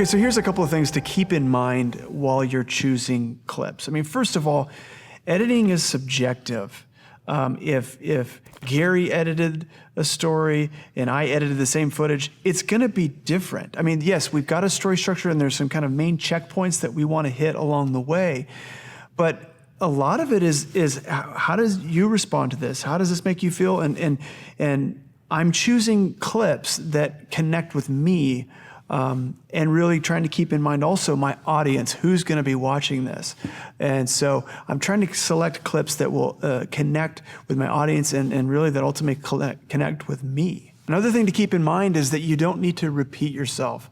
Okay, so here's a couple of things to keep in mind while you're choosing clips. I mean, first of all, editing is subjective. If Gary edited a story and I edited the same footage, it's going to be different. I mean, yes, we've got a story structure and there's some kind of main checkpoints that we want to hit along the way, but a lot of it is how does you respond to this? How does this make you feel? And I'm choosing clips that connect with me. And really trying to keep in mind also my audience, who's going to be watching this. And so I'm trying to select clips that will connect with my audience and really that ultimately connect with me. Another thing to keep in mind is that you don't need to repeat yourself.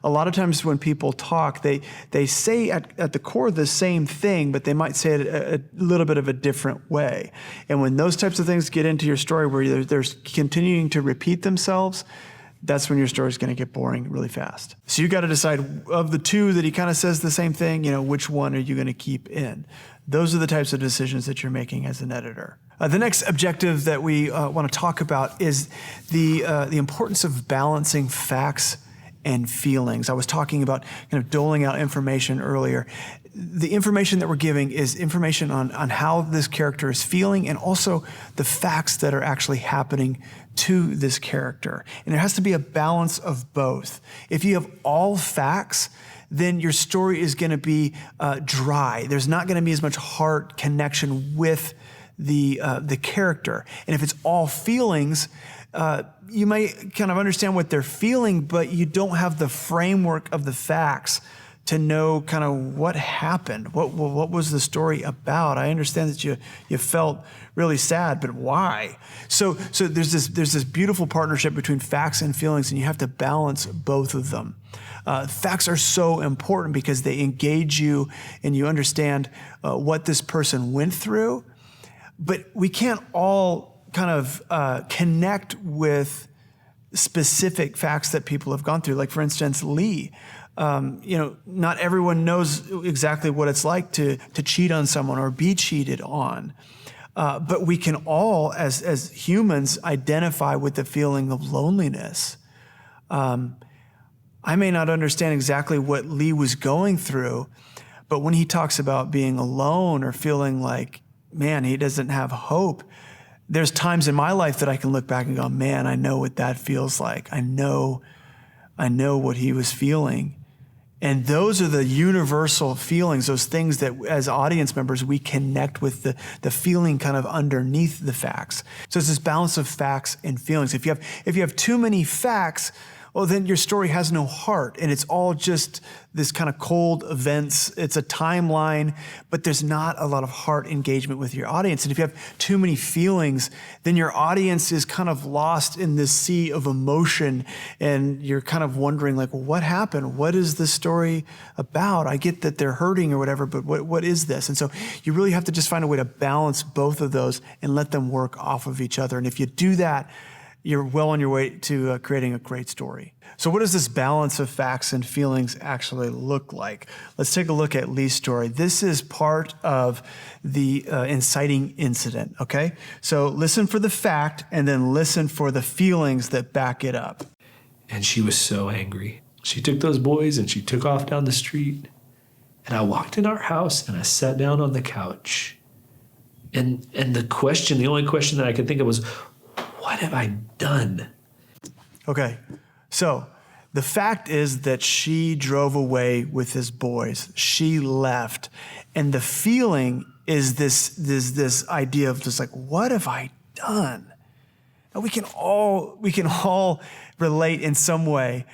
A lot of times when people talk, they say at the core the same thing, but they might say it a little bit of a different way. And when those types of things get into your story where they're continuing to repeat themselves, that's when your story is going to get boring really fast. So you got to decide of the two that he kind of says the same thing, which one are you going to keep in? Those are the types of decisions that you're making as an editor. The next objective that we want to talk about is the importance of balancing facts and feelings. I was talking about kind of doling out information earlier. The information that we're giving is information on how this character is feeling and also the facts that are actually happening to this character. And there has to be a balance of both. If you have all facts, then your story is going to be dry. There's not going to be as much heart connection with the character. And if it's all feelings, you might kind of understand what they're feeling, but you don't have the framework of the facts to know kind of what happened. What was the story about? I understand that you felt really sad, but why? So there's this beautiful partnership between facts and feelings, and you have to balance both of them. Facts are so important because they engage you and you understand what this person went through, but we can't all kind of connect with specific facts that people have gone through. Like for instance, Lee. Not everyone knows exactly what it's like to cheat on someone or be cheated on. But we can all, as humans, identify with the feeling of loneliness. I may not understand exactly what Lee was going through, but when he talks about being alone or feeling like, man, he doesn't have hope, there's times in my life that I can look back and go, man, I know what that feels like. I know what he was feeling. And those are the universal feelings, those things that as audience members, we connect with the feeling kind of underneath the facts. So it's this balance of facts and feelings. If you have too many facts, well, then your story has no heart and it's all just this kind of cold events. It's a timeline, but there's not a lot of heart engagement with your audience. And if you have too many feelings, then your audience is kind of lost in this sea of emotion and you're kind of wondering like, well, what happened? What is this story about? I get that they're hurting or whatever, but what is this? And so you really have to just find a way to balance both of those and let them work off of each other. And if you do that, you're well on your way to creating a great story. So what does this balance of facts and feelings actually look like? Let's take a look at Lee's story. This is part of the inciting incident, okay? So listen for the fact and then listen for the feelings that back it up. And she was so angry. She took those boys and she took off down the street. And I walked in our house and I sat down on the couch. And the only question that I could think of was, what have I done? Okay, so the fact is that she drove away with his boys. She left. And the feeling is this idea of just like, what have I done? And we can all relate in some way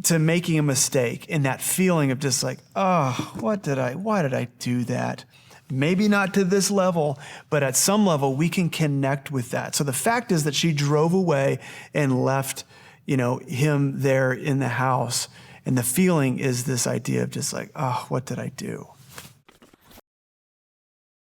to making a mistake in that feeling of just like, oh, why did I do that? Maybe not to this level, but at some level we can connect with that. So the fact is that she drove away and left, him there in the house. And the feeling is this idea of just like, oh, what did I do?